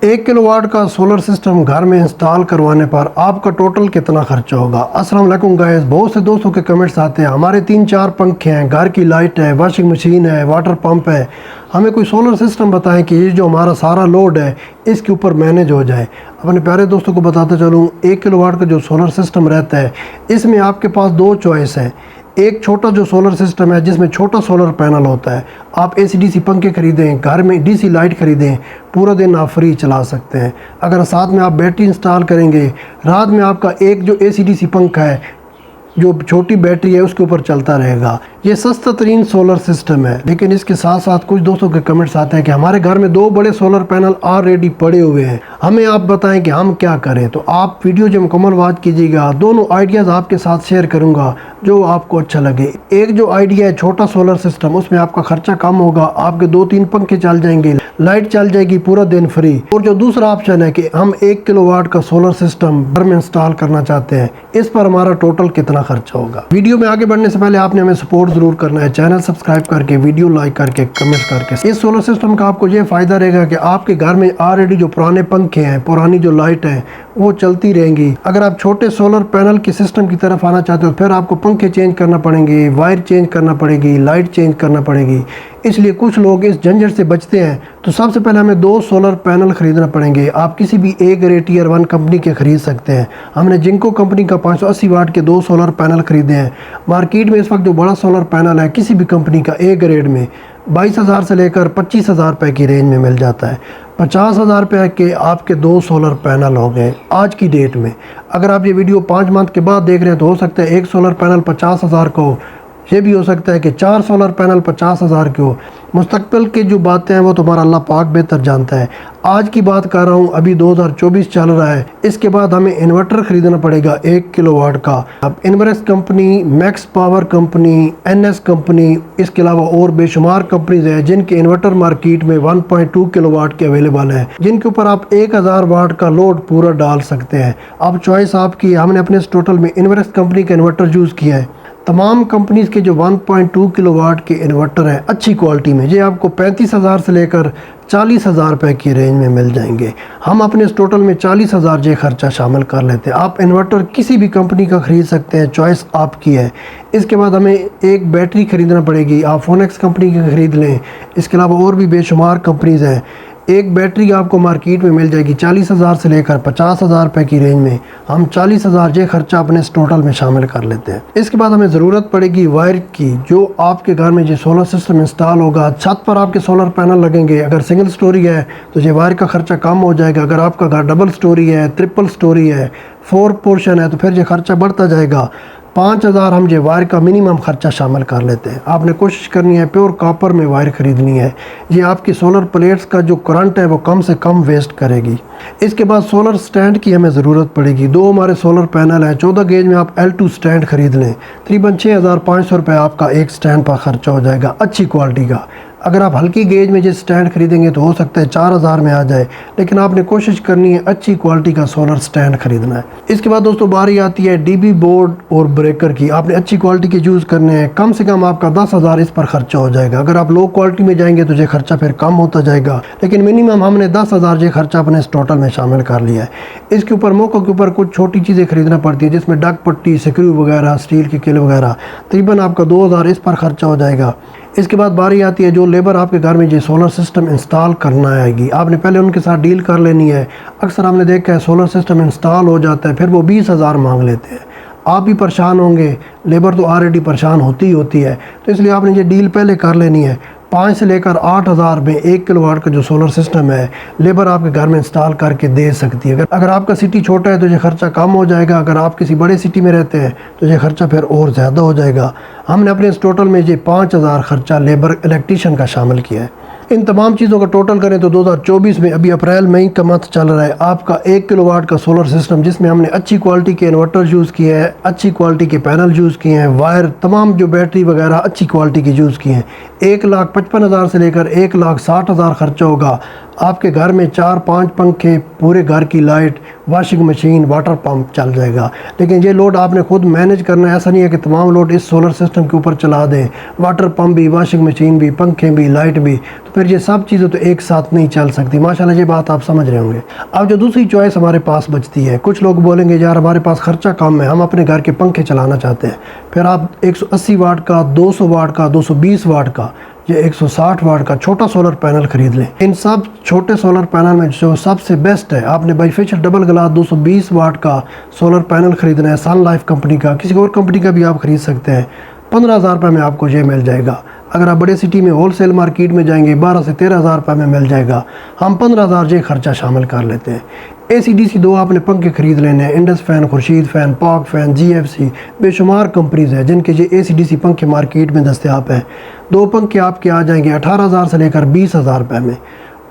1 kilowatt का solar system घर में इंस्टॉल करवाने पर आपका टोटल कितना खर्चा होगा। अस्सलाम वालेकुम गाइस, बहुत से दोस्तों के कमेंट्स आते हैं हमारे 3-4 पंखे हैं, घर की लाइट है, वॉशिंग मशीन है, वाटर पंप है, हमें कोई सोलर सिस्टम बताएं कि ये जो हमारा सारा लोड है इसके ऊपर मैनेज हो जाए। अपने प्यारे दोस्तों को बताते चलूँ, 1 किलोवाट का जो सोलर सिस्टम रहता है इसमें आपके पास 2 चॉइस है। एक छोटा जो सोलर सिस्टम है जिसमें छोटा सोलर पैनल होता है, आप AC/DC पंखे खरीदें, घर में DC लाइट खरीदें, पूरा दिन आप फ्री चला सकते हैं। अगर साथ में आप बैटरी इंस्टॉल करेंगे, रात में आपका एक जो AC/DC पंखा है जो छोटी बैटरी है उसके ऊपर चलता रहेगा। ये सस्ता तरीन सोलर सिस्टम है। लेकिन इसके साथ साथ कुछ दोस्तों के कमेंट्स आते हैं कि हमारे घर में 2 बड़े सोलर पैनल ऑलरेडी पड़े हुए हैं, हमें आप बताएं कि हम क्या करें। तो आप वीडियो जो मुकम्मल वॉच कीजिएगा, दोनों आइडियाज़ आपके साथ शेयर करूंगा जो आपको अच्छा लगे। एक जो आइडिया है छोटा सोलर सिस्टम, उसमें आपका खर्चा कम होगा, आपके 2-3 पंखे चल जाएंगे, लाइट चल जाएगी पूरा दिन फ्री। और जो दूसरा ऑप्शन है कि हम 1 किलोवाट का सोलर सिस्टम घर में इंस्टॉल करना चाहते हैं, इस पर हमारा टोटल कितना खर्चा होगा। वीडियो में आगे बढ़ने से पहले आपने हमें सपोर्ट जरूर करना है, चैनल सब्सक्राइब करके, वीडियो लाइक करके, कमेंट करके। इस सोलर सिस्टम का आपको ये फायदा रहेगा कि आपके घर में ऑलरेडी जो पुराने पंखे हैं, पुरानी जो लाइट है वो चलती रहेंगी। अगर आप छोटे सोलर पैनल के सिस्टम की तरफ आना चाहते हो फिर आपको पंखे चेंज करना पड़ेंगे, वायर चेंज करना पड़ेगी, लाइट चेंज करना पड़ेगी। इसलिए कुछ लोग इस झंझट से बचते हैं। तो सबसे पहले हमें 2 सोलर पैनल खरीदना पड़ेंगे। आप किसी भी A ग्रेड Tier 1 कंपनी के खरीद सकते हैं। हमने जिंको कंपनी का 580 वाट के 2 सोलर पैनल खरीदे हैं। मार्केट में इस वक्त जो बड़ा सोलर पैनल है किसी भी कंपनी का A ग्रेड में 22,000 से लेकर 25,000 रुपये की रेंज में मिल जाता है। 50,000 रुपये के आपके 2 सोलर पैनल हो गए आज की डेट में। अगर आप ये वीडियो 5 मंथ के बाद देख रहे हैं तो हो सकता है 1 सोलर पैनल 50,000 को, ये भी हो सकता है कि 4 सोलर पैनल 50,000 के हो। मुस्तकबिल की जो बातें हैं वो तुम्हारा अल्लाह पाक बेहतर जानता है। आज की बात कर रहा हूँ, अभी 2024 चल रहा है। इसके बाद हमें इन्वर्टर ख़रीदना पड़ेगा 1 किलोवाट का। अब inverse company, max power company, NS company, इसके अलावा और बेशुमार कंपनीज हैं जिनके इन्वर्टर मार्केट में 1.2 किलोवाट के अवेलेबल हैं, जिनके ऊपर आप 1000 वाट का लोड पूरा डाल सकते हैं। अब चॉइस आपकी। हमने अपने इस टोटल में इन्वर्स कंपनी का इन्वर्टर यूज़ किया है। तमाम कंपनीज़ के जो 1.2 किलोवाट के इन्वर्टर हैं अच्छी क्वालिटी में, ये आपको 35,000 से लेकर 40,000 रुपये की रेंज में मिल जाएंगे। हम अपने इस टोटल में 40,000 जे खर्चा शामिल कर लेते हैं। आप इन्वर्टर किसी भी कंपनी का ख़रीद सकते हैं, चॉइस आपकी है। इसके बाद हमें एक बैटरी ख़रीदना पड़ेगी, आप फोनेक्स कंपनी की ख़रीद लें। इसके अलावा और भी बेशुमार कंपनीज़ हैं। एक बैटरी आपको मार्केट में मिल जाएगी 40,000 से लेकर 50,000 रुपये की रेंज में। हम 40,000 ये खर्चा अपने इस टोटल में शामिल कर लेते हैं। इसके बाद हमें ज़रूरत पड़ेगी वायर की। जो आपके घर में जो सोलर सिस्टम इंस्टॉल होगा, छत पर आपके सोलर पैनल लगेंगे। अगर सिंगल स्टोरी है तो ये वायर का खर्चा कम हो जाएगा। अगर आपका घर डबल स्टोरी है, ट्रिपल स्टोरी है, 4 पोर्शन है तो फिर ये खर्चा बढ़ता जाएगा। 5,000 हम ये वायर का मिनिमम खर्चा शामिल कर लेते हैं। आपने कोशिश करनी है प्योर कॉपर में वायर ख़रीदनी है। ये आपकी सोलर प्लेट्स का जो करंट है वो कम से कम वेस्ट करेगी। इसके बाद सोलर स्टैंड की हमें ज़रूरत पड़ेगी। 2 हमारे सोलर पैनल हैं, 14 गेज में आप L2 स्टैंड ख़रीद लें। तकरीबन 6,500 रुपये आपका एक स्टैंड पर ख़र्चा हो जाएगा अच्छी क्वालिटी का। अगर आप हल्की गेज में जो स्टैंड खरीदेंगे तो हो सकता है 4,000 में आ जाए, लेकिन आपने कोशिश करनी है अच्छी क्वालिटी का सोलर स्टैंड खरीदना है। इसके बाद दोस्तों बारी आती है DB बोर्ड और ब्रेकर की। आपने अच्छी क्वालिटी के यूज़ करने हैं। कम से कम आपका 10,000 इस पर खर्चा हो जाएगा। अगर आप लो क्वालिटी में जाएंगे तो ये खर्चा फिर कम होता जाएगा, लेकिन मिनिमम हमने 10,000 ये खर्चा अपने इस टोटल में शामिल कर लिया है। इसके ऊपर मौक़ों के ऊपर कुछ छोटी चीज़ें खरीदना पड़ती है, जिसमें डग पट्टी, स्क्रू वगैरह, स्टील की किल वगैरह। तकरीबन आपका 2,000 इस पर खर्चा हो जाएगा। इसके बाद बारी आती है जो लेबर आपके घर में जो सोलर सिस्टम इंस्टॉल करना आएगी, आपने पहले उनके साथ डील कर लेनी है। अक्सर हमने देखा है सोलर सिस्टम इंस्टॉल हो जाता है फिर वो 20,000 मांग लेते हैं। आप भी परेशान होंगे, लेबर तो ऑलरेडी परेशान होती ही होती है। तो इसलिए आपने ये डील पहले कर लेनी है। 5 से लेकर 8,000 में 1 किलोवाट का जो सोलर सिस्टम है लेबर आपके घर में इंस्टॉल करके दे सकती है। अगर आपका सिटी छोटा है तो ये खर्चा कम हो जाएगा। अगर आप किसी बड़े सिटी में रहते हैं तो ये खर्चा फिर और ज़्यादा हो जाएगा। हमने अपने इस टोटल में ये 5,000 खर्चा लेबर इलेक्ट्रीशियन का शामिल किया है। इन तमाम चीज़ों का टोटल करें तो 2024 में अभी अप्रैल मई का मंथ चल रहा है, आपका 1 किलोवाट का सोलर सिस्टम जिसमें हमने अच्छी क्वालिटी के इन्वर्टर यूज़ किए हैं, अच्छी क्वालिटी के पैनल यूज़ किए हैं, वायर तमाम जो बैटरी वगैरह अच्छी क्वालिटी की यूज़ किए हैं, 1,55,000 से लेकर 1,60,000 खर्चा होगा आपके घर में 4-5 पंखे, पूरे घर की light, washing machine, water pump चल जाएगा। लेकिन ये लोड आपने खुद मैनेज करना है। ऐसा नहीं है कि तमाम लोड इस सोलर सिस्टम के ऊपर चला दें, वाटर पंप भी, वॉशिंग मशीन भी, पंखे भी, लाइट भी, तो फिर ये सब चीज़ें तो एक साथ नहीं चल सकती। माशाल्लाह ये बात आप समझ रहे होंगे। अब जो दूसरी चॉइस हमारे पास बचती है, कुछ लोग बोलेंगे यार हमारे पास खर्चा कम है, हम अपने घर के पंखे चलाना चाहते हैं। फिर आप 180 वाट का, 200 वाट का, 220 वाट का, ये 160 वाट का छोटा सोलर पैनल खरीद लें। इन सब छोटे सोलर पैनल में जो सबसे बेस्ट है, आपने बाइफेशियल डबल ग्लास 220 वाट का सोलर पैनल खरीदना है सन लाइफ कंपनी का, किसी और कंपनी का भी आप खरीद सकते हैं। 15,000 रुपये में आपको ये मिल जाएगा। अगर आप बड़े सिटी में होल सेल मार्केट में जाएंगे 12 से 13,000 रुपये में मिल जाएगा। हम 15,000 ये खर्चा शामिल कर लेते हैं। AC/DC 2 आपने पंखे खरीद लेने हैं, Indus fan, Khurshid fan, pock fan, GFC, बेशुमार कंपनीज़ हैं जिनके ये AC/DC पंखे मार्केट में दस्तयाब हैं। 2 पंखे आपके आ जाएंगे 18,000 से लेकर 20,000 रुपये में।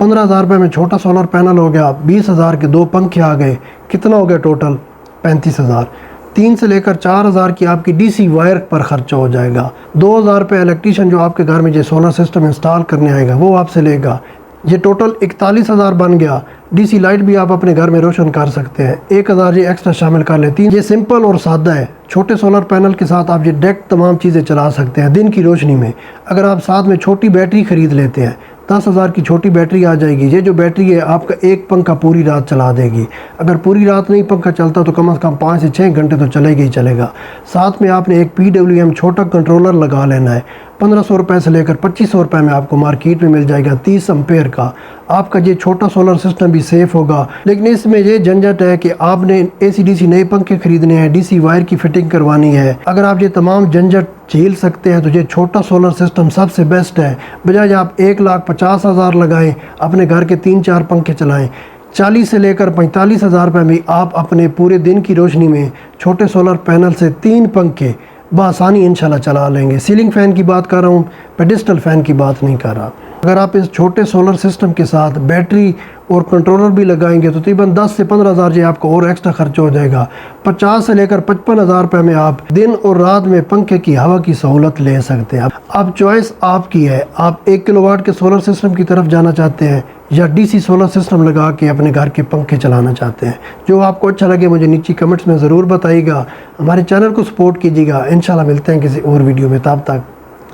15,000 रुपये में छोटा सोलर पैनल हो गया, 20,000 के 2 पंखे आ गए, कितना हो गया टोटल? 35,000। 3 से लेकर 4,000 की आपकी DC वायर पर खर्चा हो जाएगा। 2,000 रुपये इलेक्ट्रीशियन जो आपके घर में जो सोलर सिस्टम इंस्टॉल करने आएगा वो आपसे लेगा। ये टोटल 41,000 बन गया। DC लाइट भी आप अपने घर में रोशन कर सकते हैं, 1,000 ये एक्स्ट्रा शामिल कर लेती हैं। ये सिंपल और सादा है। छोटे सोलर पैनल के साथ आप ये डायरेक्ट तमाम चीज़ें चला सकते हैं दिन की रोशनी में। अगर आप साथ में छोटी बैटरी ख़रीद लेते हैं, 10,000 की छोटी बैटरी आ जाएगी। ये जो बैटरी है आपका एक पंखा पूरी रात चला देगी। अगर पूरी रात नहीं पंखा चलता तो कम से कम 5 से 6 घंटे तो चलेगा ही चलेगा। साथ में आपने एक PWM छोटा कंट्रोलर लगा लेना है। 1,500 रुपये से लेकर 2,500 रुपये में आपको मार्केट में मिल जाएगा 30 एम्पेयर का। आपका ये छोटा सोलर सिस्टम भी सेफ़ होगा। लेकिन इसमें ये झंझट है कि आपने AC/DC नए पंखे खरीदने हैं, DC वायर की फिटिंग करवानी है। अगर आप ये तमाम झंझट झेल सकते हैं तो ये छोटा सोलर सिस्टम सबसे बेस्ट है। बजाय आप 1,50,000 लगाएं, अपने घर के 3-4 पंखे चलाएं। 40 से लेकर 45,000 रुपये में आप अपने पूरे दिन की रोशनी में छोटे सोलर पैनल से 3 पंखे बआसानी इंशाल्लाह चला लेंगे। सीलिंग फ़ैन की बात कर रहा हूँ, पेडिस्टल फ़ैन की बात नहीं कर रहा। अगर आप इस छोटे सोलर सिस्टम के साथ बैटरी और कंट्रोलर भी लगाएंगे तो तकरीबन 10 से 15,000 ये आपको और एक्स्ट्रा खर्चा हो जाएगा। 50 से लेकर 55,000 रुपये में आप दिन और रात में पंखे की हवा की सहूलत ले सकते हैं। अब चॉइस आपकी है, आप 1 किलोवाट के सोलर सिस्टम की तरफ जाना चाहते हैं या DC सोलर सिस्टम लगा के अपने घर के पंखे चलाना चाहते हैं। जो आपको अच्छा लगे मुझे नीचे कमेंट्स में ज़रूर बताइएगा। हमारे चैनल को सपोर्ट कीजिएगा। इंशाल्लाह मिलते हैं किसी और वीडियो में, तब तक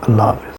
अल्लाह हाफ़िज़।